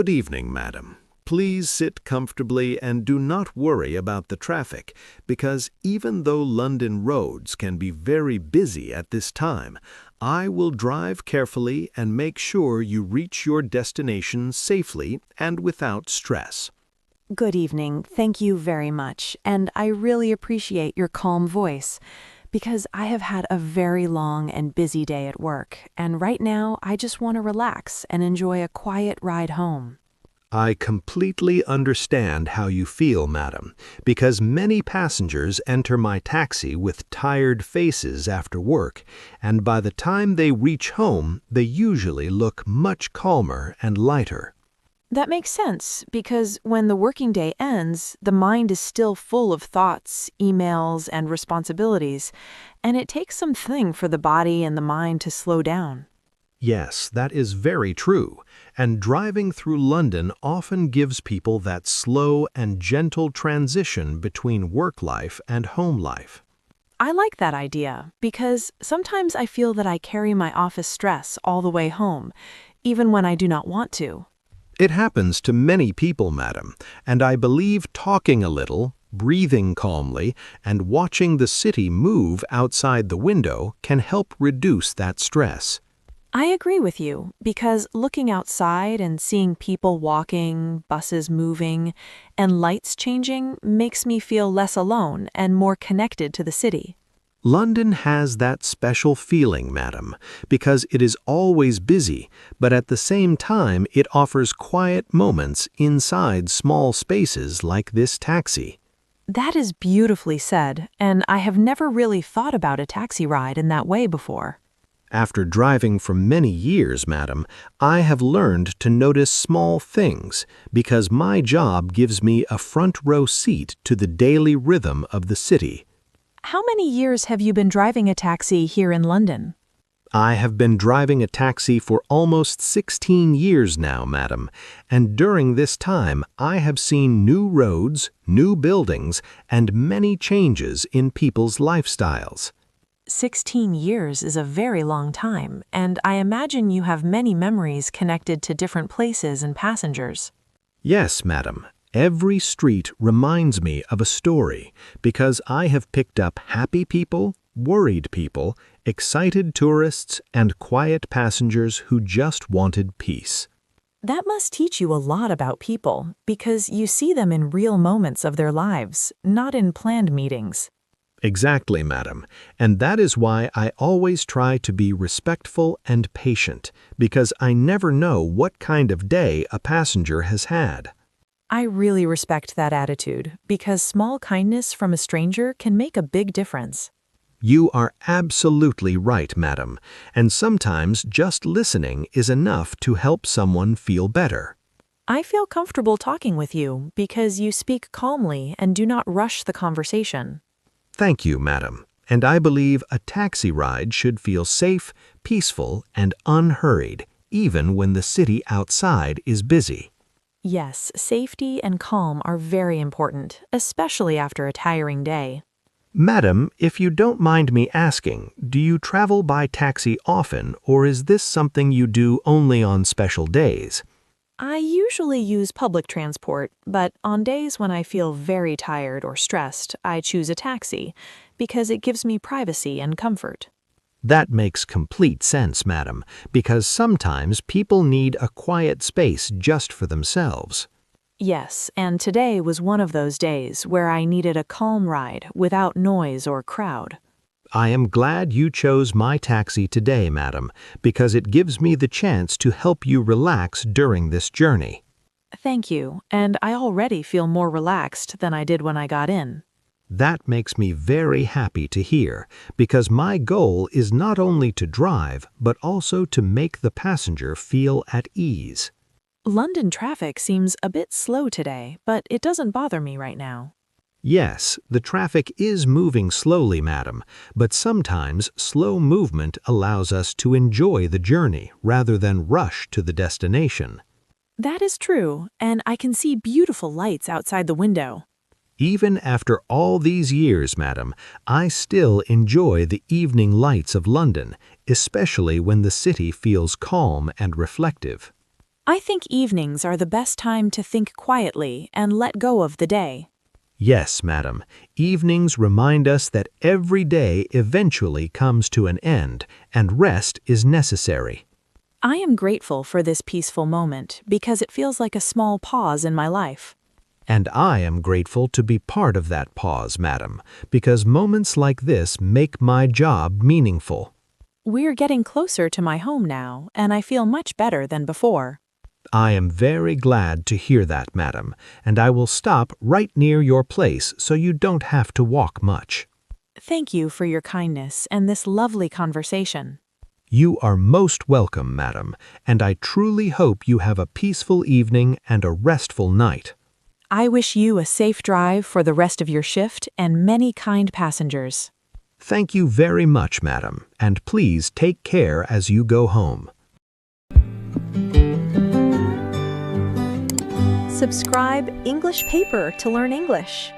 Good evening, madam. Please sit comfortably and do not worry about the traffic, because even though London roads can be very busy at this time, I will drive carefully and make sure you reach your destination safely and without stress. Good evening. Thank you very much. And I really appreciate your calm voice because I have had a very long and busy day at work, and right now I just want to relax and enjoy a quiet ride home. I completely understand how you feel, madam, because many passengers enter my taxi with tired faces after work, and by the time they reach home, they usually look much calmer and lighter. That makes sense because when the working day ends, the mind is still full of thoughts, emails, and responsibilities, and it takes something for the body and the mind to slow down. Yes, that is very true, and driving through London often gives people that slow and gentle transition between work life and home life. I like that idea because sometimes I feel that I carry my office stress all the way home, even when I do not want to. It happens to many people, madam, and I believe talking a little, breathing calmly, and watching the city move outside the window can help reduce that stress. I agree with you because looking outside and seeing people walking, buses moving, and lights changing makes me feel less alone and more connected to the city. London has that special feeling, madam, because it is always busy, but at the same time it offers quiet moments inside small spaces like this taxi. That is beautifully said, and I have never really thought about a taxi ride in that way before. After driving for many years, madam, I have learned to notice small things because my job gives me a front row seat to the daily rhythm of the city. How many years have you been driving a taxi here in London? I have been driving a taxi for almost 16 years now, madam, and during this time I have seen new roads, new buildings, and many changes in people's lifestyles. 16 years is a very long time, and I imagine you have many memories connected to different places and passengers. Yes, madam. Every street reminds me of a story because I have picked up happy people, worried people, excited tourists, and quiet passengers who just wanted peace. That must teach you a lot about people because you see them in real moments of their lives, not in planned meetings. Exactly, madam, and that is why I always try to be respectful and patient because I never know what kind of day a passenger has had. I really respect that attitude because small kindness from a stranger can make a big difference. You are absolutely right, madam, and sometimes just listening is enough to help someone feel better. I feel comfortable talking with you because you speak calmly and do not rush the conversation. Thank you, madam, and I believe a taxi ride should feel safe, peaceful, and unhurried, even when the city outside is busy. Yes, safety and calm are very important, especially after a tiring day. Madam, if you don't mind me asking, do you travel by taxi often, or is this something you do only on special days? I usually use public transport, but on days when I feel very tired or stressed, I choose a taxi because it gives me privacy and comfort. That makes complete sense, madam, because sometimes people need a quiet space just for themselves. Yes, and today was one of those days where I needed a calm ride without noise or crowd. I am glad you chose my taxi today, madam, because it gives me the chance to help you relax during this journey. Thank you, and I already feel more relaxed than I did when I got in. That makes me very happy to hear, because my goal is not only to drive, but also to make the passenger feel at ease. London traffic seems a bit slow today, but it doesn't bother me right now. Yes, the traffic is moving slowly, madam, but sometimes slow movement allows us to enjoy the journey rather than rush to the destination. That is true, and I can see beautiful lights outside the window. Even after all these years, madam, I still enjoy the evening lights of London, especially when the city feels calm and reflective. I think evenings are the best time to think quietly and let go of the day. Yes, madam. Evenings remind us that every day eventually comes to an end, and rest is necessary. I am grateful for this peaceful moment because it feels like a small pause in my life. And I am grateful to be part of that pause, madam, because moments like this make my job meaningful. We're getting closer to my home now, and I feel much better than before. I am very glad to hear that, madam, and I will stop right near your place so you don't have to walk much. Thank you for your kindness and this lovely conversation. You are most welcome, madam, and I truly hope you have a peaceful evening and a restful night. I wish you a safe drive for the rest of your shift and many kind passengers. Thank you very much, madam, and please take care as you go home. Subscribe English Paper to learn English.